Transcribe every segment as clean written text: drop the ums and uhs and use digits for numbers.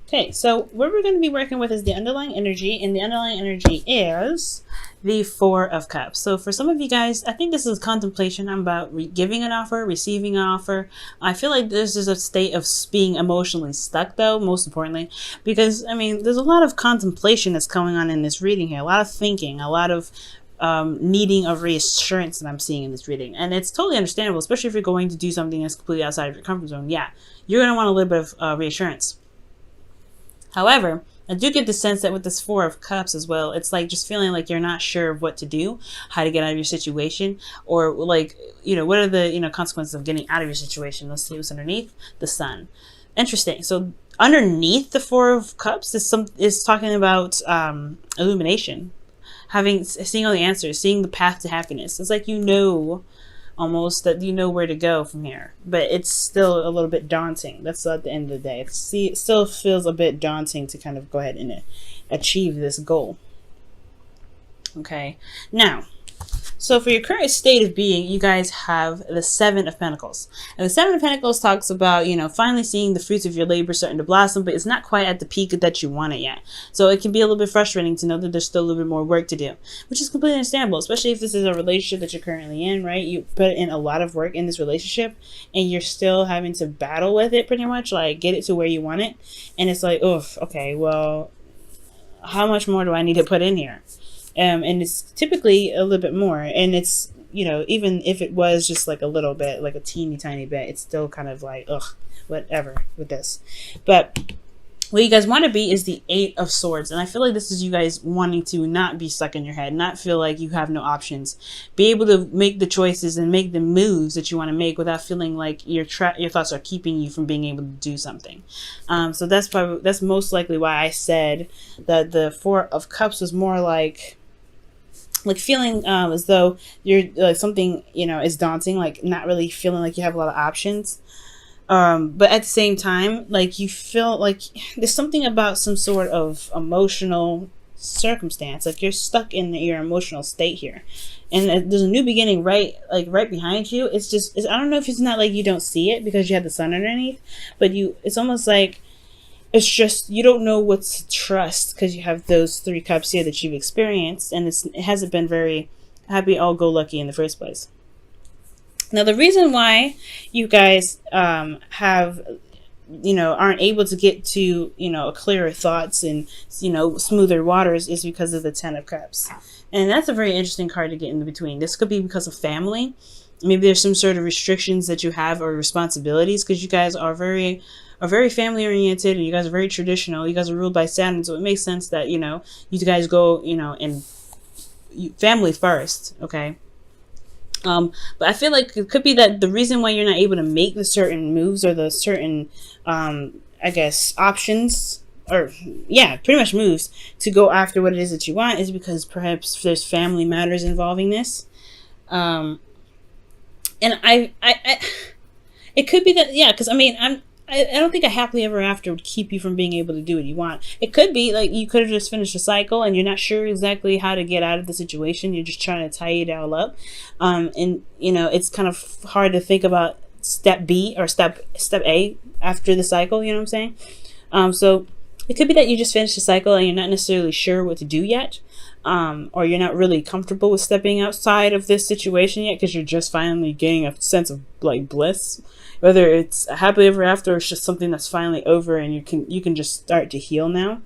Okay, so what we're going to be working with is the underlying energy, and the underlying energy is the Four of Cups. So for some of you guys, I think this is contemplation. I'm about giving an offer, receiving an offer. I feel like this is a state of being emotionally stuck, though, most importantly, because, I mean, there's a lot of contemplation that's going on in this reading here, a lot of thinking, a lot of needing of reassurance that I'm seeing in this reading. And it's totally understandable, especially if you're going to do something that's completely outside of your comfort zone. Yeah, you're going to want a little bit of reassurance. However, I do get the sense that with this Four of Cups as well, it's like just feeling like you're not sure of what to do, how to get out of your situation, or like, what are the, consequences of getting out of your situation. Let's see what's underneath. The Sun. Interesting. So underneath the Four of Cups is talking about illumination, seeing all the answers, seeing the path to happiness. It's like almost that you know where to go from here, but it's still a little bit daunting. That's at the end of the day. It still feels a bit daunting to kind of go ahead and achieve this goal. Okay, now, so for your current state of being, you guys have the Seven of Pentacles. And the Seven of Pentacles talks about, finally seeing the fruits of your labor starting to blossom, but it's not quite at the peak that you want it yet. So it can be a little bit frustrating to know that there's still a little bit more work to do, which is completely understandable, especially if this is a relationship that you're currently in, right? You put in a lot of work in this relationship and you're still having to battle with it pretty much, like get it to where you want it. And it's like, oof, okay, well, how much more do I need to put in here? And it's typically a little bit more. And it's, even if it was just like a little bit, like a teeny tiny bit, it's still kind of like, ugh, whatever with this. But what you guys want to be is the Eight of Swords. And I feel like this is you guys wanting to not be stuck in your head, not feel like you have no options. Be able to make the choices and make the moves that you want to make without feeling like your thoughts are keeping you from being able to do something. So that's most likely why I said that the Four of Cups was more like feeling as though you're something is daunting, like not really feeling like you have a lot of options, but at the same time, like you feel like there's something about some sort of emotional circumstance, like you're stuck in your emotional state here, and there's a new beginning right behind you. It's I don't know if it's not like you don't see it because you have the Sun underneath, but it's almost like it's just you don't know what to trust because you have those Three Cups here that you've experienced, and it hasn't been very happy-go-lucky in the first place. Now, the reason why you guys aren't able to get to clearer thoughts and smoother waters is because of the Ten of Cups, and that's a very interesting card to get in between. This could be because of family. Maybe there's some sort of restrictions that you have or responsibilities because you guys are very family oriented and you guys are very traditional. You guys are ruled by Saturn, so it makes sense that you guys go in family first. Okay, but I feel like it could be that the reason why you're not able to make the certain moves or the certain I guess options, or pretty much moves to go after what it is that you want, is because perhaps there's family matters involving this. And I it could be that, because I don't think a happily ever after would keep you from being able to do what you want. It could be like you could have just finished a cycle and you're not sure exactly how to get out of the situation. You're just trying to tie it all up. And it's kind of hard to think about step B or step A after the cycle, you know what I'm saying? So it could be that you just finished a cycle and you're not necessarily sure what to do yet. Or you're not really comfortable with stepping outside of this situation yet because you're just finally getting a sense of like bliss. Whether it's a happily ever after or it's just something that's finally over and you can just start to heal now.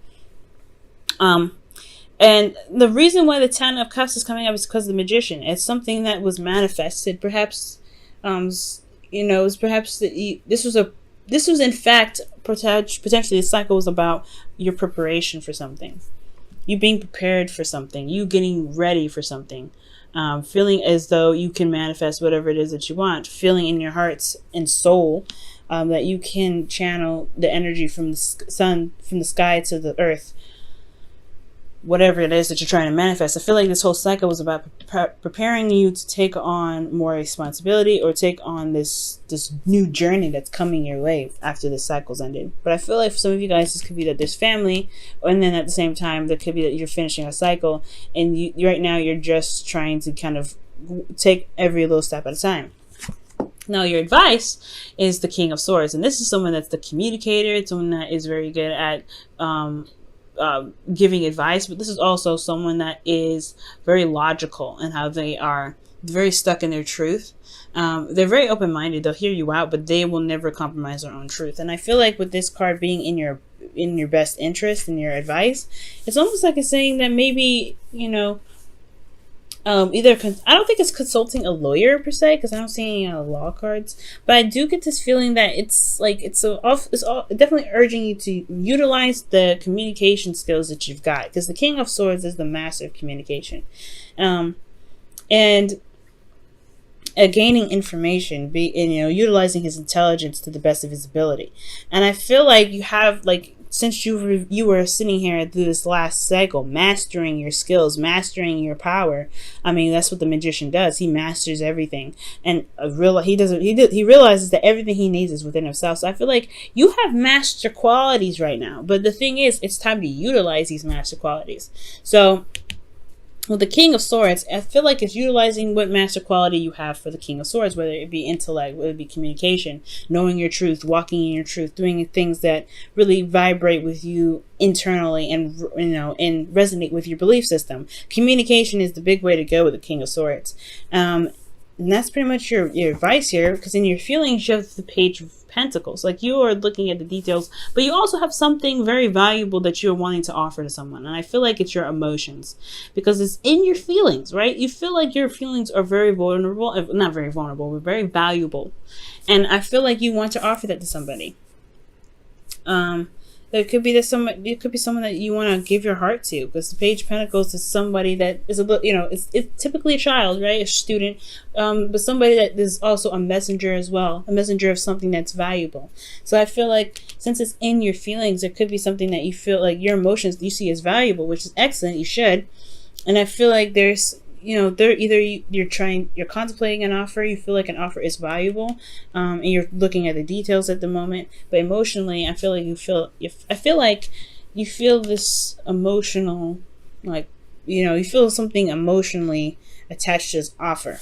And the reason why the Ten of Cups is coming up is because of the Magician. It's something that was manifested. Perhaps, perhaps this was in fact potentially the cycle was about your preparation for something. You being prepared for something, you getting ready for something, feeling as though you can manifest whatever it is that you want, feeling in your heart and soul that you can channel the energy from the sun, from the sky to the earth, whatever it is that you're trying to manifest. I feel like this whole cycle was about preparing you to take on more responsibility or take on this new journey that's coming your way after this cycle's ended. But I feel like for some of you guys, this could be that there's family, and then at the same time, there could be that you're finishing a cycle, and right now you're just trying to kind of take every little step at a time. Now, your advice is the King of Swords, and this is someone that's the communicator. It's someone that is very good at giving advice, but this is also someone that is very logical in how they are very stuck in their truth. They're very open-minded. They'll hear you out, but they will never compromise their own truth. And I feel like with this card being in your best interest and your advice, it's almost like it's saying that maybe, you know, I don't think it's consulting a lawyer per se, because I don't see any law cards, but I do get this feeling that it's like it's definitely urging you to utilize the communication skills that you've got, because the King of Swords is the master of communication, and gaining information, utilizing his intelligence to the best of his ability. And I feel like you have, like, since you were sitting here through this last cycle, mastering your skills, mastering your power. I mean, that's what the magician does. He masters everything, and he realizes that everything he needs is within himself. So I feel like you have master qualities right now, but the thing is, it's time to utilize these master qualities. So with the King of Swords, I feel like it's utilizing what master quality you have for the King of Swords, whether it be intellect, whether it be communication, knowing your truth, walking in your truth, doing things that really vibrate with you internally and, and resonate with your belief system. Communication is the big way to go with the King of Swords. And that's pretty much your advice here, because in your feelings, you have the Page of Pentacles. Like, you are looking at the details, but you also have something very valuable that you're wanting to offer to someone. And I feel like it's your emotions, because it's in your feelings, right? You feel like your feelings are very vulnerable, not very vulnerable, but very valuable. And I feel like you want to offer that to somebody. It could be someone that you want to give your heart to, because the Page of Pentacles is somebody that is it's typically a child, right? A student, but somebody that is also a messenger as well, a messenger of something that's valuable. So I feel like since it's in your feelings, there could be something that you feel like your emotions you see as valuable, which is excellent. You should. And I feel like there's, you're contemplating an offer, you feel like an offer is valuable, and you're looking at the details at the moment, but emotionally, I feel like you feel this emotional, like, you feel something emotionally attached to this offer.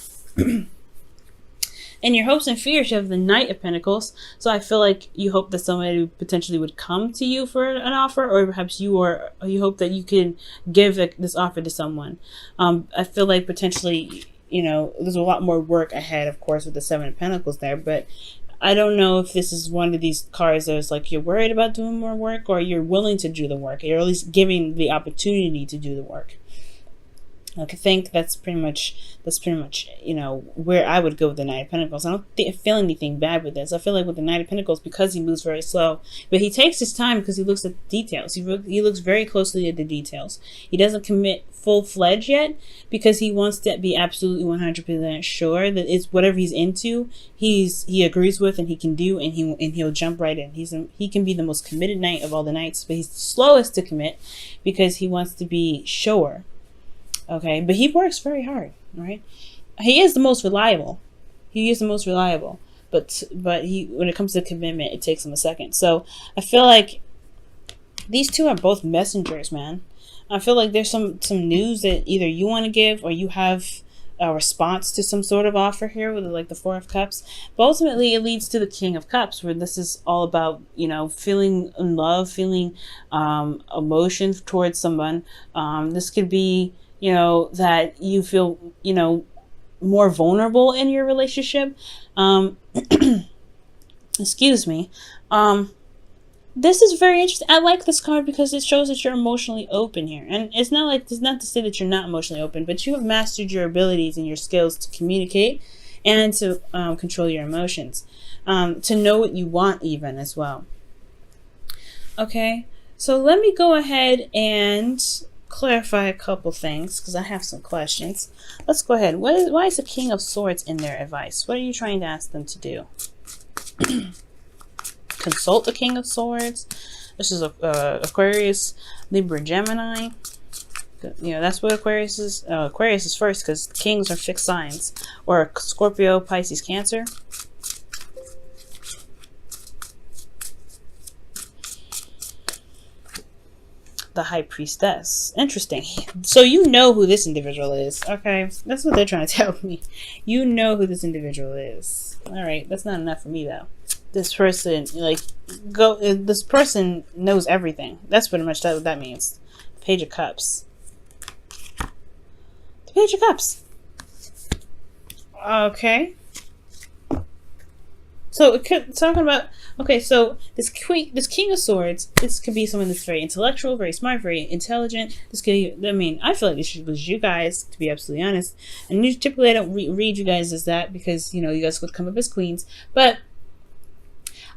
In your hopes and fears, you have the Knight of Pentacles. So I feel like you hope that somebody potentially would come to you for an offer, or perhaps you hope that you can give this offer to someone. I feel like potentially, there's a lot more work ahead, of course, with the Seven of Pentacles there, but I don't know if this is one of these cards that's like you're worried about doing more work, or you're willing to do the work, or at least giving the opportunity to do the work. I think that's pretty much, where I would go with the Knight of Pentacles. I don't feel anything bad with this. I feel like with the Knight of Pentacles, because he moves very slow, but he takes his time because he looks at the details. He looks very closely at the details. He doesn't commit full-fledged yet, because he wants to be absolutely 100% sure that it's whatever he's into, he agrees with and he can do, and he'll jump right in. He can be the most committed knight of all the knights, but he's the slowest to commit because he wants to be sure. Okay, but he works very hard, right? He is the most reliable. But when it comes to commitment, it takes him a second. So I feel like these two are both messengers, man. I feel like there's some news that either you want to give, or you have a response to some sort of offer here with like the Four of Cups. But ultimately, it leads to the King of Cups, where this is all about, feeling in love, feeling emotion towards someone. This could be, that you feel, more vulnerable in your relationship. Excuse me. This is very interesting. I like this card because it shows that you're emotionally open here. And it's not to say that you're not emotionally open, but you have mastered your abilities and your skills to communicate and to control your emotions. To know what you want even as well. Okay, so let me go ahead and clarify a couple things, because I have some questions. Let's go ahead. Why is the King of Swords in their advice? What are you trying to ask them to do? Consult the King of Swords. This is Aquarius, Libra, Gemini. That's what Aquarius is. Aquarius is first, because kings are fixed signs. Or Scorpio, Pisces, Cancer. The High Priestess. Interesting. So you know who this individual is. Okay, that's what they're trying to tell me. You know who this individual is. All right, that's not enough for me though. This person, like, this person knows everything. That's pretty much what that means. Page of Cups. The Page of Cups. Okay. So talking about, okay, so this King of Swords, this could be someone that's very intellectual, very smart, very intelligent. This could, I mean, I feel like this was you guys, to be absolutely honest. And typically I don't read you guys as that because, you know, you guys would come up as queens. But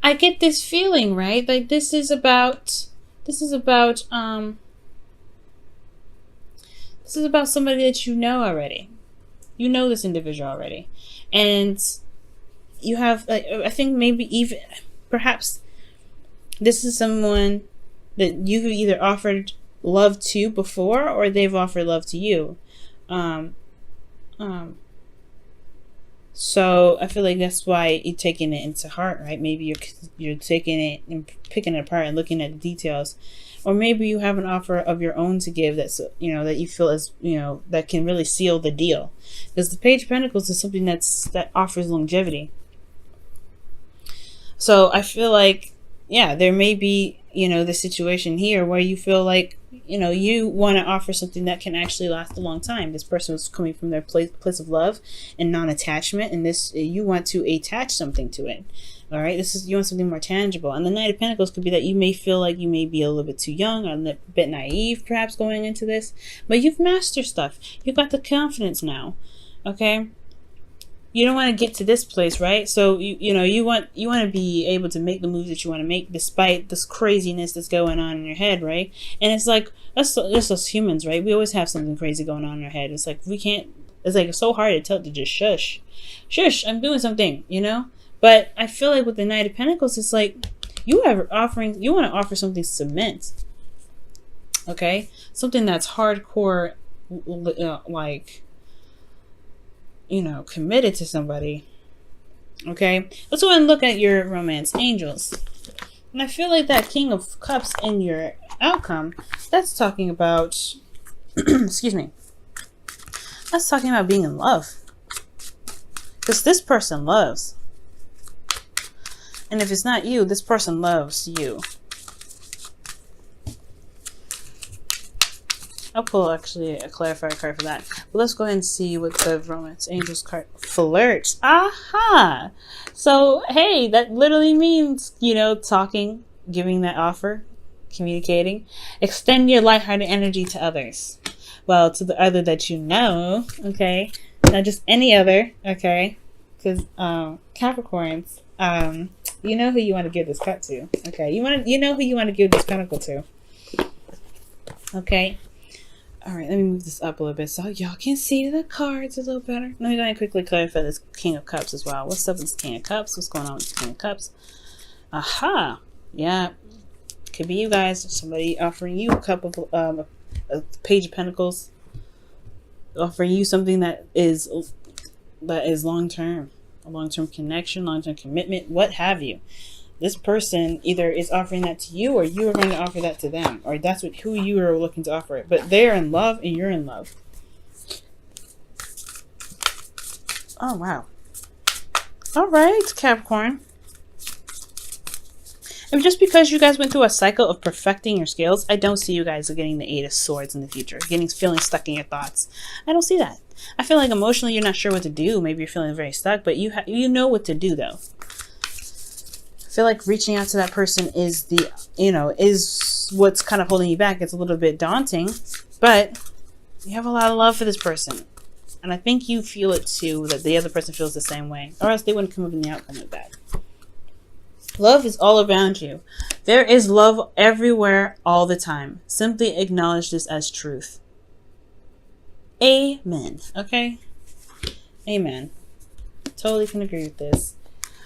I get this feeling, right? Like this is about somebody that you know already. You know this individual already. And you have, like, I think maybe even, perhaps this is someone that you've either offered love to before or they've offered love to you. So I feel like that's why you're taking it into heart, right? Maybe you're taking it and picking it apart and looking at the details. Or maybe you have an offer of your own to give that's, you know, that you feel is, you know, that can really seal the deal. Because the Page of Pentacles is something that offers longevity. So I feel like, yeah, there may be, you know, the situation here where you feel like, you know, you want to offer something that can actually last a long time. This person was coming from their place of love and non-attachment, and this, you want to attach something to it. All right, you want something more tangible. And the Knight of Pentacles could be that you may feel like you may be a little bit too young, or a bit naive, perhaps, going into this, but you've mastered stuff. You've got the confidence now. Okay. You don't want to get to this place, right? So you know you want to be able to make the moves that you want to make despite this craziness that's going on in your head, right? And it's like that's us humans, right? We always have something crazy going on in our head. It's like we can't. It's like it's so hard to tell to just shush. I'm doing something, you know. But I feel like with the Knight of Pentacles, it's like you want to offer something cement, okay? Something that's hardcore, like, you know, committed to somebody. Okay, let's go ahead and look at your romance angels. And I feel like that King of Cups in your outcome, that's talking about excuse me, that's talking about being in love, because this person loves, and if it's not you, this person loves you. I'll pull actually a clarifier card for that. But let's go ahead and see what the Romance Angels card flirts. Aha! So, hey, that literally means, you know, talking, giving that offer, communicating. Extend your lighthearted energy to others. Well, to the other that you know, okay? Not just any other, okay? Because Capricorns, you know who you want to give this cup to, okay? You know who you want to give this pentacle to, okay? All right, let me move this up a little bit so y'all can see the cards a little better. Let me go ahead and quickly clarify this King of Cups as well. What's up with this King of Cups? What's going on with this King of Cups? Aha! Yeah, could be you guys. Somebody offering you a cup of a Page of Pentacles, offering you something that is long-term, a long-term connection, long-term commitment, what have you. This person either is offering that to you, or you are going to offer that to them, or that's who you are looking to offer it. But they're in love and you're in love. Oh, wow. All right, Capricorn. And just because you guys went through a cycle of perfecting your skills, I don't see you guys getting the 8 of Swords in the future, feeling stuck in your thoughts. I don't see that. I feel like emotionally you're not sure what to do. Maybe you're feeling very stuck, but you know what to do though. I feel like reaching out to that person is is what's kind of holding you back. It's a little bit daunting, but you have a lot of love for this person. And I think you feel it too, that the other person feels the same way, or else they wouldn't come up in the outcome like that. Love is all around you. There is love everywhere all the time. Simply acknowledge this as truth. Amen. Okay? Amen. Totally can agree with this.